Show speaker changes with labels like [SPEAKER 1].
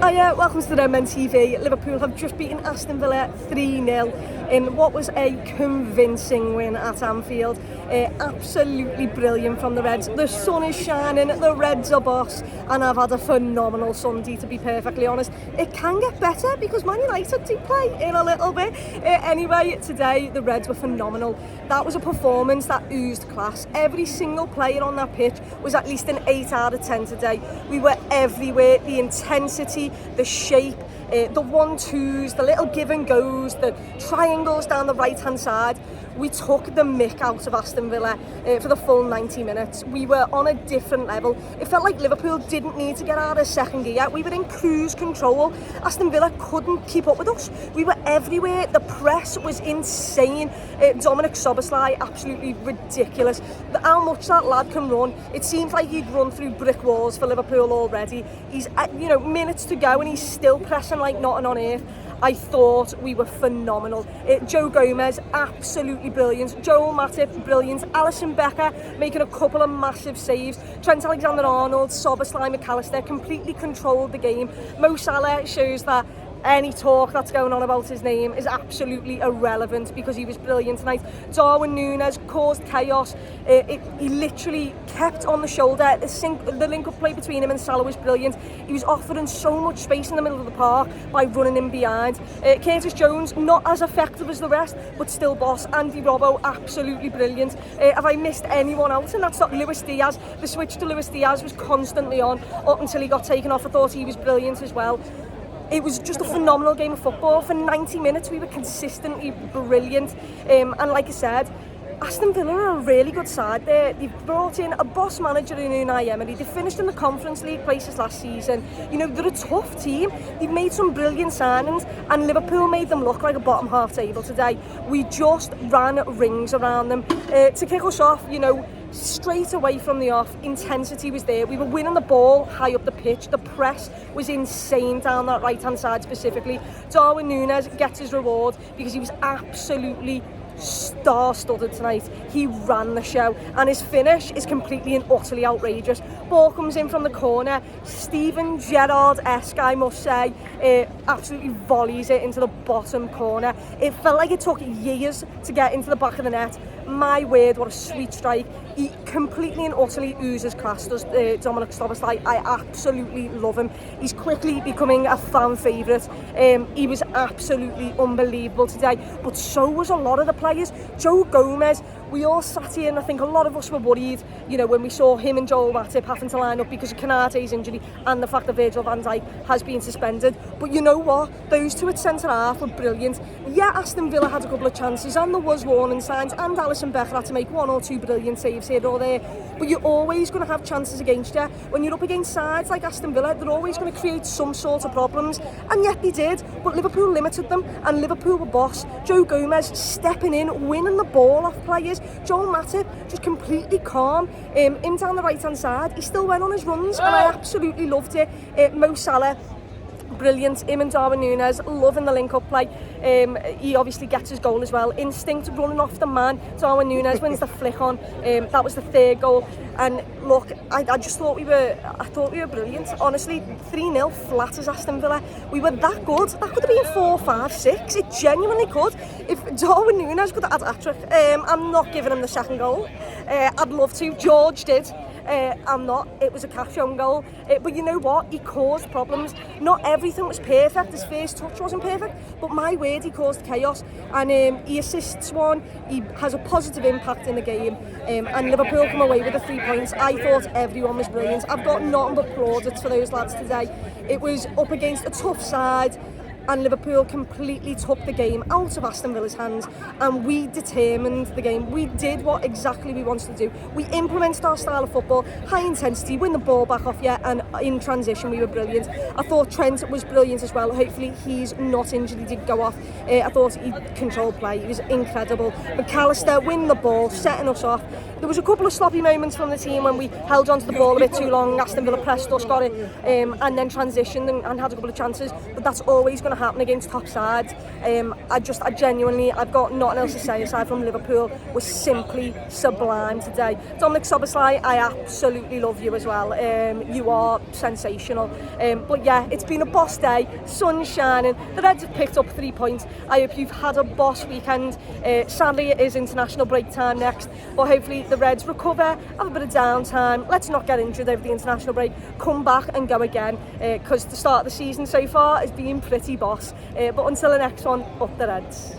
[SPEAKER 1] Hiya, welcome to the Red Men TV. Liverpool have just beaten Aston Villa 3-0 in what was a convincing win at Anfield. Absolutely brilliant from the Reds. The sun is shining, the Reds are boss, and I've had a phenomenal Sunday, to be perfectly honest. It can get better because Man United do play in a little bit. Anyway, today the Reds were phenomenal. That was a performance that oozed class. Every single player on that pitch was at least an 8 out of 10 today. We were everywhere. The intensity, the shape, the 1-2s, the little give and goes, the triangles down the right hand side. We took the mick out of Aston Villa for the full 90 minutes. We were on a different level. It felt like Liverpool didn't need to get out of second gear. We were in cruise control. Aston Villa couldn't keep up with us. We were everywhere. The press was insane. Dominik Szoboszlai, absolutely ridiculous. How much that lad can run. It seems like he'd run through brick walls for Liverpool already. He's, minutes to go and he's still pressing like nothing on earth. I thought we were phenomenal. Joe Gomez, absolutely brilliant. Joel Matip, brilliant. Alisson Becker making a couple of massive saves. Trent Alexander-Arnold, Szoboszlai, McAllister completely controlled the game. Mo Salah shows that any talk that's going on about his name is absolutely irrelevant because he was brilliant tonight. Darwin Núñez caused chaos. He literally kept on the shoulder. The link-up play between him and Salah was brilliant. He was offering so much space in the middle of the park by running in behind. Curtis Jones, not as effective as the rest, but still boss. Andy Robbo, absolutely brilliant. Have I missed anyone else? And that's not Luis Diaz. The switch to Luis Diaz was constantly on up until he got taken off. I thought he was brilliant as well. It was just a phenomenal game of football. For 90 minutes, we were consistently brilliant. And like I said, Aston Villa are a really good side there. They've brought in a boss manager in Unai Emery. They finished in the Conference League places last season. You know, they're a tough team. They've made some brilliant signings, and Liverpool made them look like a bottom half table today. We just ran rings around them. To kick us off, straight away from the off, intensity was there. We were winning the ball high up the pitch. The press was insane down that right-hand side specifically. Darwin Núñez gets his reward because he was absolutely star-studded tonight. He ran the show, and his finish is completely and utterly outrageous. Ball comes in from the corner. Steven Gerrard-esque, I must say, absolutely volleys it into the bottom corner. It felt like it took years to get into the back of the net. My word, what a sweet strike. He completely and utterly oozes class, does Dominik Szoboszlai. I absolutely love him. He's quickly becoming a fan favourite. He was absolutely unbelievable today, but so was a lot of the players. Joe Gomez, we all sat here and I think a lot of us were worried, when we saw him and Joel Matip having to line up because of Konaté's injury and the fact that Virgil van Dijk has been suspended. But you know what? Those two at centre-half were brilliant. Yeah, Aston Villa had a couple of chances and there was warning signs, and Alisson Becker had to make 1 or 2 brilliant saves here or there. But you're always going to have chances against you. When you're up against sides like Aston Villa, they're always going to create some sort of problems. And yet they did. But Liverpool limited them, and Liverpool were boss. Joe Gomez stepping in, winning the ball off players. Joel Matip just completely calm. In down the right-hand side, he still went on his runs, and I absolutely loved it. Mo Salah, brilliant. Him and Darwin Núñez, loving the link-up play. He obviously gets his goal as well. Instinct running off the man. Darwin Núñez wins the flick on. That was the 3rd goal. And look, I just thought we were brilliant. Honestly, 3-0 flat as Aston Villa. We were that good. That could have been 4, 5, 6. It genuinely could. If Darwin Núñez could have had a hat-trick, I'm not giving him the 2nd goal. I'd love to. George did. I'm not. It was a Cash own goal. But you know what? He caused problems. Not everything was perfect. His first touch wasn't perfect. But my word, he caused chaos. And he assists one. He has a positive impact in the game. And Liverpool come away with the 3 points. I thought everyone was brilliant. I've got nothing but plaudits for those lads today. It was up against a tough side, and Liverpool completely took the game out of Aston Villa's hands, and we determined the game. We did what exactly we wanted to do. We implemented our style of football, high intensity, win the ball back off you, and in transition we were brilliant. I thought Trent was brilliant as well. Hopefully he's not injured, he did go off. I thought he controlled play, he was incredible. McAllister win the ball, setting us off. There was a couple of sloppy moments from the team when we held onto the ball a bit too long. Aston Villa pressed us, got it, and then transitioned and had a couple of chances, but that's always going to to happen against top sides. I genuinely, I've got nothing else to say aside from Liverpool was simply sublime today. Dominik Szoboszlai, I absolutely love you as well. You are sensational. But yeah, it's been a boss day, sun's shining, the Reds have picked up 3 points. I hope you've had a boss weekend. Sadly it is international break time next, but hopefully the Reds recover, have a bit of downtime, let's not get injured over the international break, come back and go again, because the start of the season so far has been pretty boss. But until the next one, up the Reds.